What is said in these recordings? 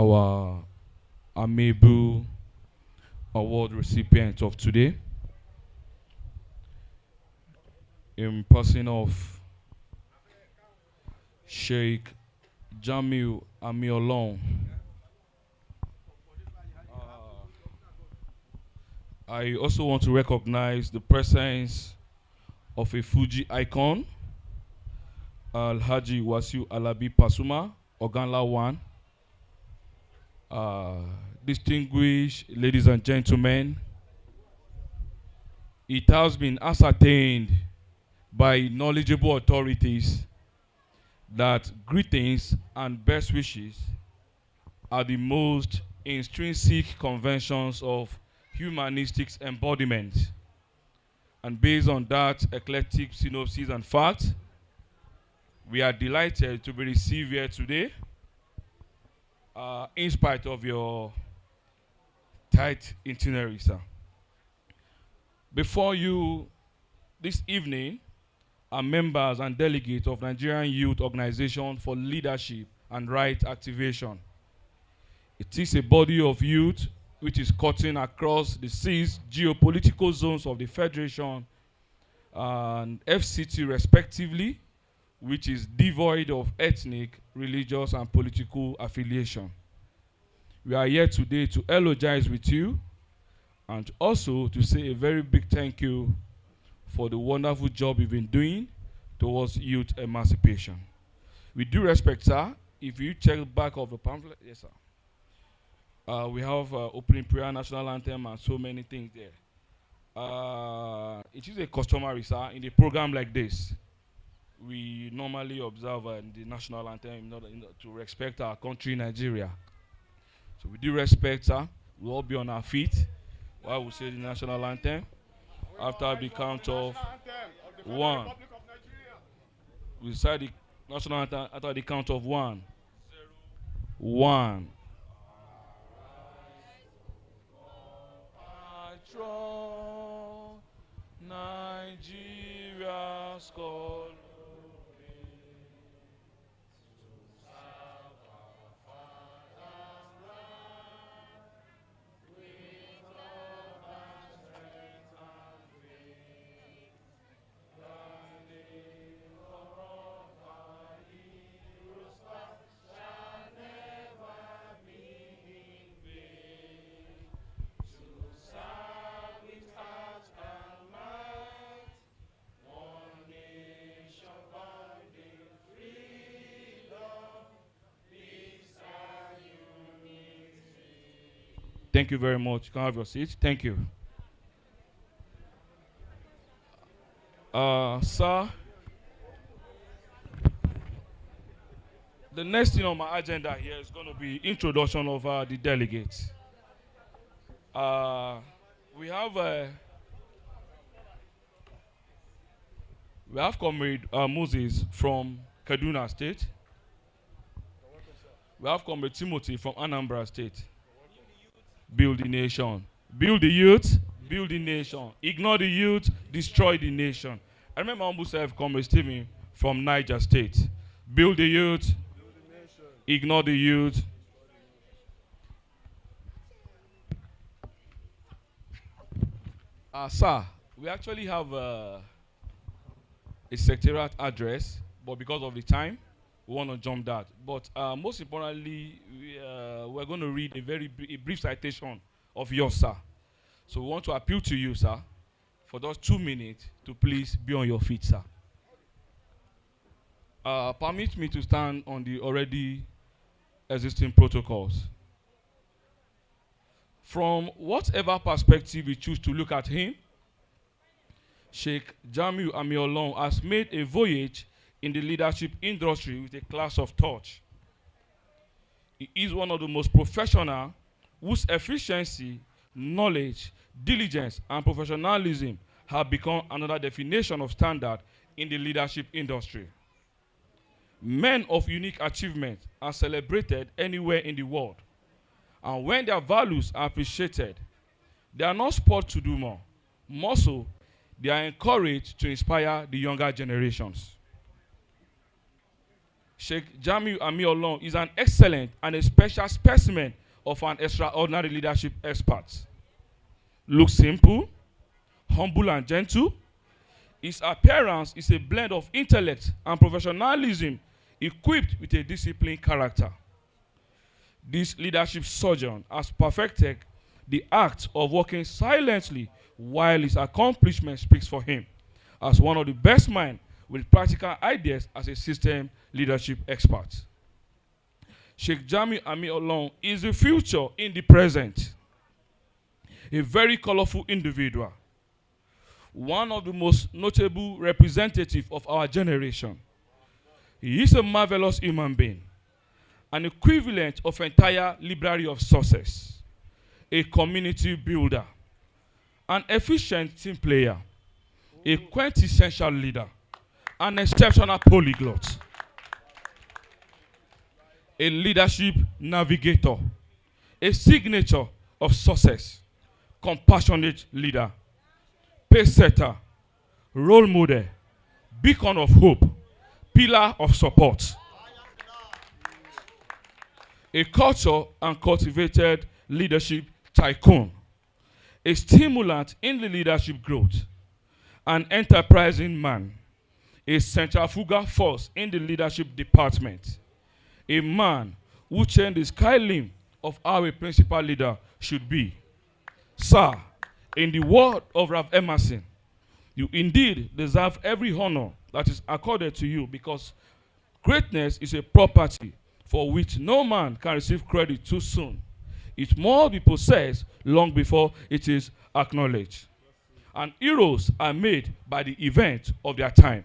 our amiable award recipient of today, in person of Sheikh Jamiu Ami-Olohun. I also want to recognize the presence of a Fuji icon, Alhaji Alabi Pasuma, Oganla One. Distinguished ladies and gentlemen, it has been ascertained by knowledgeable authorities that greetings and best wishes are the most intrinsic conventions of humanistic embodiment. And based on that eclectic synopsis and facts, we are delighted to be received here today, in spite of your tight itinerary, sir. Before you this evening are members and delegates of Nigerian Youth Organization for Leadership and Right Activation. It is a body of youth which is cutting across the 6 geopolitical zones of the Federation and FCT respectively, which is devoid of ethnic, religious, and political affiliation. We are here today to eulogize with you and also to say a very big thank you for the wonderful job you've been doing towards youth emancipation. With due respect, sir, if you check the back of the pamphlet, yes, sir. We have opening prayer, national anthem, and so many things there. It is a customary, sir, in a program like this. We normally observe the national anthem in order to respect our country, Nigeria. So with due respect, sir, we'll all be on our feet while we say the national anthem. After the count of 1, we recite the national anthem after the count of 1. 1. Nigeria's call. Thank you very much. You can have your seat. Thank you. Sir, the next thing on my agenda here is going to be introduction of the delegates. We have Comrade Moses from Kaduna State. We have Comrade Timothy from Anambra State. Build the nation. Build the youth, build the nation. Ignore the youth, destroy the nation. I remember humble self, Comrade Stephen from Niger State. Build the youth, ignore the youth. Sir, we actually have a secretariat address, but because of the time, we want to jump that. But most importantly, we're going to read a brief citation of yours, sir. So we want to appeal to you, sir, for those 2 minutes to please be on your feet, sir. Permit me to stand on the already existing protocols. From whatever perspective we choose to look at him, Sheikh Jamiu Ami-Olohun has made a voyage in the leadership industry with a class of touch. He is one of the most professional whose efficiency, knowledge, diligence, and professionalism have become another definition of standard in the leadership industry. Men of unique achievement are celebrated anywhere in the world, and when their values are appreciated, they are not spurred to do more. More so, they are encouraged to inspire the younger generations. Sheikh Jamiu Ami-Olohun is an excellent and a special specimen of an extraordinary leadership expert. Looks simple, humble and gentle. His appearance is a blend of intellect and professionalism equipped with a disciplined character. This leadership surgeon has perfected the act of working silently while his accomplishment speaks for him as one of the best minds with practical ideas as a system leadership expert. Sheikh Jamiu Ami-Olohun is the future in the present. A very colorful individual, one of the most notable representatives of our generation. He is a marvelous human being, an equivalent of entire library of success, a community builder, an efficient team player, a quintessential leader, an exceptional polyglot, a leadership navigator, a signature of success, compassionate leader, pace setter, role model, beacon of hope, pillar of support, a culture and cultivated leadership tycoon, a stimulant in the leadership growth, an enterprising man, a centrifugal force in the leadership department, a man who changed the sky limb of how a principal leader should be. Sir, in the word of Rav Emerson, you indeed deserve every honor that is accorded to you because greatness is a property for which no man can receive credit too soon. It must be possessed long before it is acknowledged. And heroes are made by the event of their time.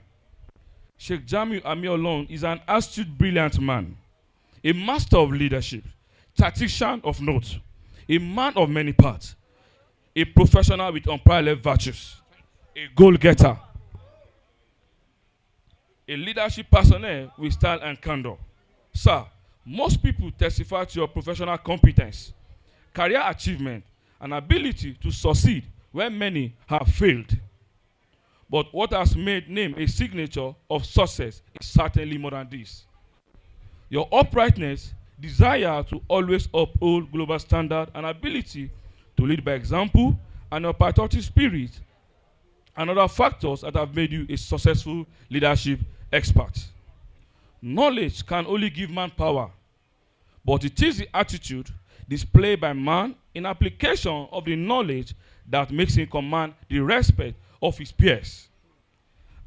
Sheikh Jamiu Ami-Olohun is an astute, brilliant man, a master of leadership, tactician of note, a man of many parts, a professional with unparalleled virtues, a goal-getter, a leadership personnel with style and candor. Sir, most people testify to your professional competence, career achievement, and ability to succeed where many have failed. But what has made name a signature of success is certainly more than this. Your uprightness, desire to always uphold global standard, and ability to lead by example, and your patriotic spirit, and other factors that have made you a successful leadership expert. Knowledge can only give man power, but it is the attitude displayed by man in application of the knowledge that makes him command the respect of his peers.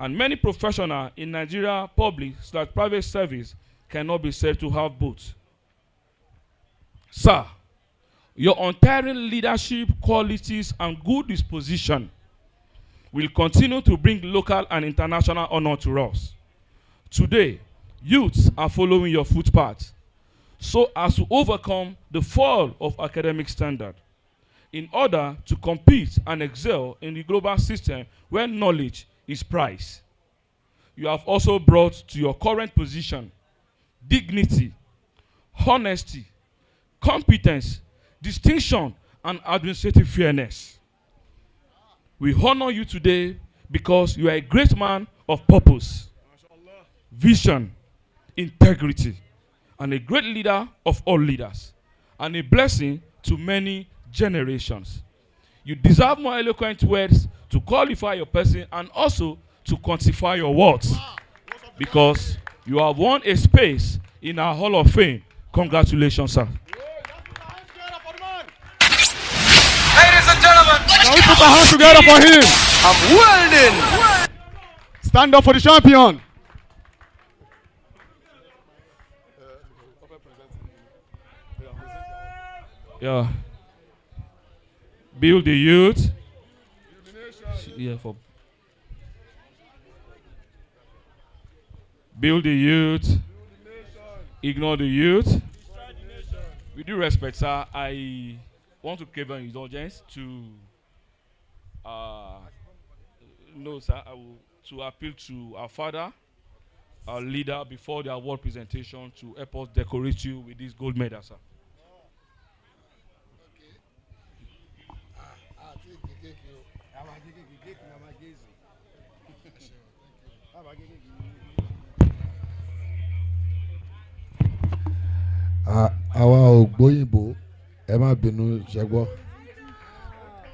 And many professionals in Nigeria public/private service cannot be said to have both. Sir, your untiring leadership qualities and good disposition will continue to bring local and international honor to us. Today, youths are following your footpath so as to overcome the fall of academic standard in order to compete and excel in the global system where knowledge is prized. You have also brought to your current position dignity, honesty, competence, distinction, and administrative fairness. We honor you today because you are a great man of purpose, vision, integrity, and a great leader of all leaders, and a blessing to many generations. You deserve more eloquent words to qualify your person and also to quantify your words because you have won a space in our Hall of Fame. Congratulations, sir. Ladies and gentlemen, can we put our hands together for him? I'm welding. Stand up for the champion. Yeah. Build the youth. Yeah, for build the youth. Ignore the youth. With due respect, sir, I want to crave an indulgence to no, sir, to appeal to our father, our leader, before the award presentation to help us decorate you with this gold medal, sir. àwa ò gbóyìnbó ẹ má bínú ṣẹgbọ́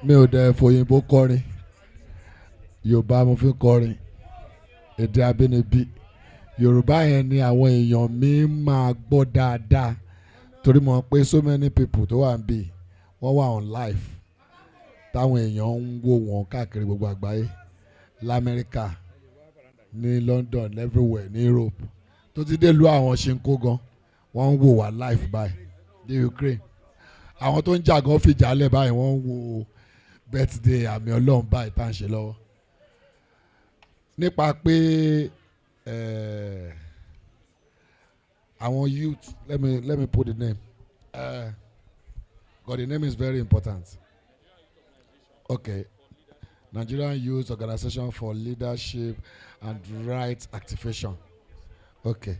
mi ò dẹ̀ fòyìnbó kọrin Yorùbá mo fi kọrin èdè abínibí Yorùbá yẹn ni àwọn èèyàn mi máa gbọ́ dáadáa torí mo pé so many people tó wà ń bì wọ́n wà on live táwọn èèyàn ń wò wọ́n káàkiri gbogbo àgbáyé l'Amẹ́ríkà ní London everywhere ní Europe tó ti dé lu àwọn ṣinkó gan wọ́n ń wò wá live báyìí ní Ukraine àwọn tó ń jà gan fi jálẹ̀ báyìí wọ́n ń wo birthday àmì Ọlọ́run báyìí tá à ń ṣe lọ́wọ́ nípa pé àwọn youth let me put the name God the name is very important okay Nigerian Youth Organization for Leadership and Rights Activation okay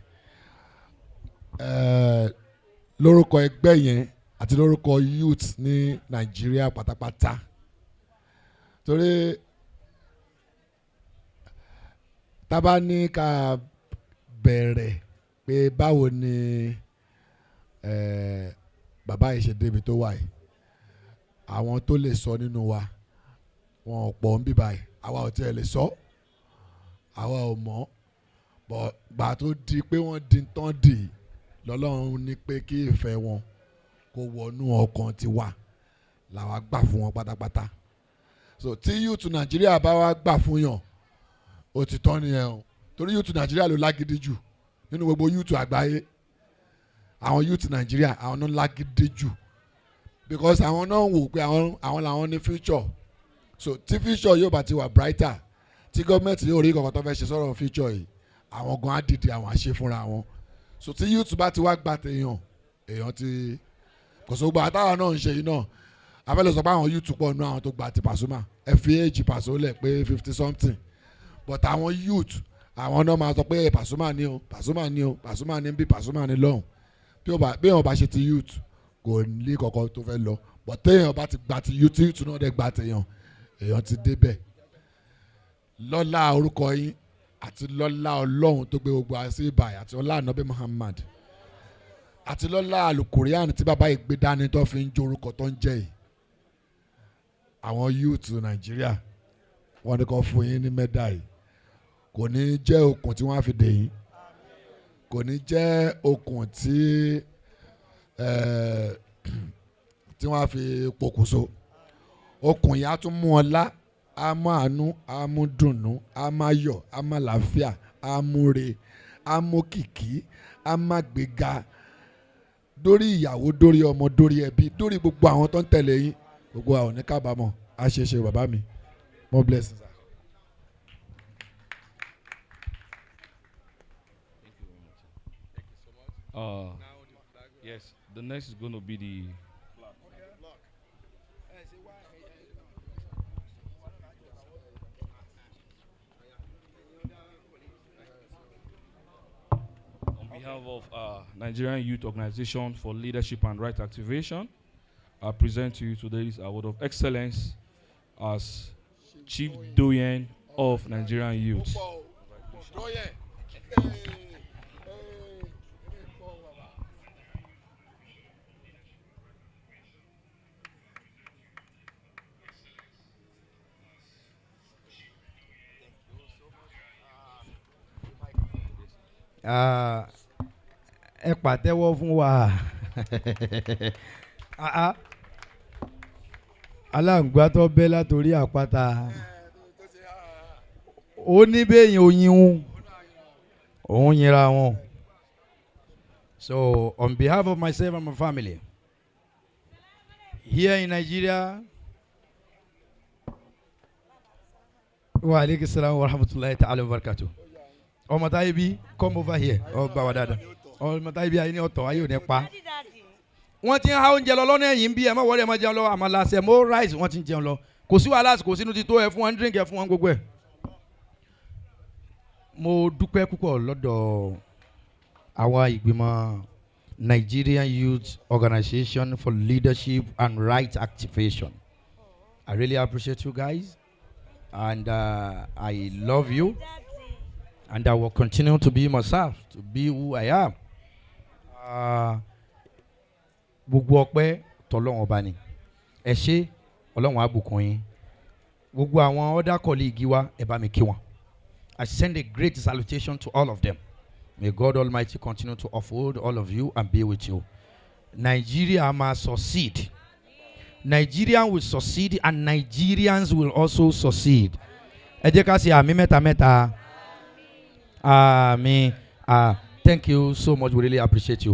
lórúkọ ẹgbẹ́ yẹn àti lórúkọ youth ní Nàìjíríà pátápátá torí tábà ní ká bẹ̀rẹ̀ pé báwo ni bàbá yìí ṣe débi tó wà yìí àwọn tó lè sọ nínú wa wọn ò pọ̀ ń bí báyìí àwa ò tiẹ̀ lè sọ àwa ò mọ̀ bọ̀ gbà tó di pé wọ́n di tán dì lọ́lọ́run ní pé kí ìfẹ́ wọn kó wọnú ọkàn tiwa làwa gbà fún wọn pátápátá so tí youth Nàìjíríà bá wá gbà fún yàn ó ti tán nìyẹn o torí youth Nàìjíríà ló lágídí jù nínú gbogbo youth àgbáyé àwọn youth Nàìjíríà àwọn náà lágídí jù because àwọn náà wò pé àwọn làwọn ní future so tí future yóò bá ti wà brighter tí gọ́ọ̀mẹ̀ntì yóò rí kankan tó fẹ́ ṣe sọ̀rọ̀ future yìí àwọn gan á dìde àwọn àṣẹ fúnra wọn so tí youth bá ti wá gbà téèyàn èèyàn ti kò sọ gbà táwọn náà ń ṣe yìí náà afẹ́lẹ́ sọ pé àwọn youth pọ̀ nù àwọn tó gbà ti Pasuma ẹ fi èjì Paso lẹ̀ pé 50 something but àwọn youth àwọn náà máa sọ pé Pasuma ni o Pasuma ni o Pasuma ni bí Pasuma ni lọ́hùn bí wọn bá ṣe ti youth kò ní kankan tó fẹ́ lọ but téèyàn bá ti gbà ti youth youth náà dẹ̀ gbà téèyàn èèyàn ti débẹ̀ lọ́lá orúkọ yín àti lọ́lá Ọlọ́run tó gbé gbogbo àṣẹ ìbàyà àti ọlá ànábì Muhammad àti lọ́lá alukurian tí bàbá yìí gbé dání tó fi ń jó orúkọ tó ń jẹ́ yìí àwọn youth Nàìjíríà wọ́n ní kó fún yín ní mẹ́dà yìí kò ní jẹ́ okùn tí wọ́n á fi dè yín kò ní jẹ́ okùn tí wọ́n á fi pokùnso okùn yìí á tún mú ọlá á mú àánú á mú dùnnú á má yọ̀ á má làáfíà á mú re á mú kìkì á má gbéga dórí ìyàwó dórí ọmọ dórí ẹbí dórí gbogbo àwọn tó ń tẹ̀lé yín gbogbo àwọn ní kábàámọ̀ á ṣe ṣe bàbá mi more blessings. Yes, the next is going to be the on behalf of Nigerian Youth Organization for Leadership and Right Activation. I present to you today's award of excellence as Chief Doyen of Nigerian Youth. Ẹ pàtẹ́wọ́ fún wa aláǹgbá tó bẹ́ látòrí àpáta ó ní bẹ́yìn oyin òun yẹra wọn. So on behalf of myself and my family here in Nigeria, wa alaikum salam wa rahmatullahi ta'ala wa barakatuh. Ọmọ táyé bí come over here ọgbà wà dáadáa ọmọ táyé bí ayé ní ọ̀tọ̀ ayé ò ní pa. Wọ́n ti ń ha oúnjẹ lọ lọ́nà ẹ̀yìn bí ẹ má wọlé ẹ má jẹun lọ àmàlà sẹ̀mó rice wọ́n ti ń jẹun lọ kò sí wàhálà kò sínú ti tó ẹ fún wọn drink ẹ fún wọn gbogbo ẹ. Mo dúpẹ́ púpọ̀ lọ́dọ̀ àwa ìgbìmọ̀ Nigerian Youth Organization for Leadership and Right Activation. I really appreciate you guys and I love you. And I will continue to be myself, to be who I am. gbogbo ọpẹ́ tọlọ́run ọba ni ẹ ṣé ọlọ́run á bùkún yín gbogbo àwọn other colleague wa ẹ bá mi kí wọn. I send a great salutation to all of them. May God Almighty continue to uphold all of you and be with you. Nigeria must succeed. Nigeria will succeed and Nigerians will also succeed. Ẹ jẹ́ ká ṣe àmì mẹ́ta mẹ́ta. Àmín. Thank you so much. We really appreciate you.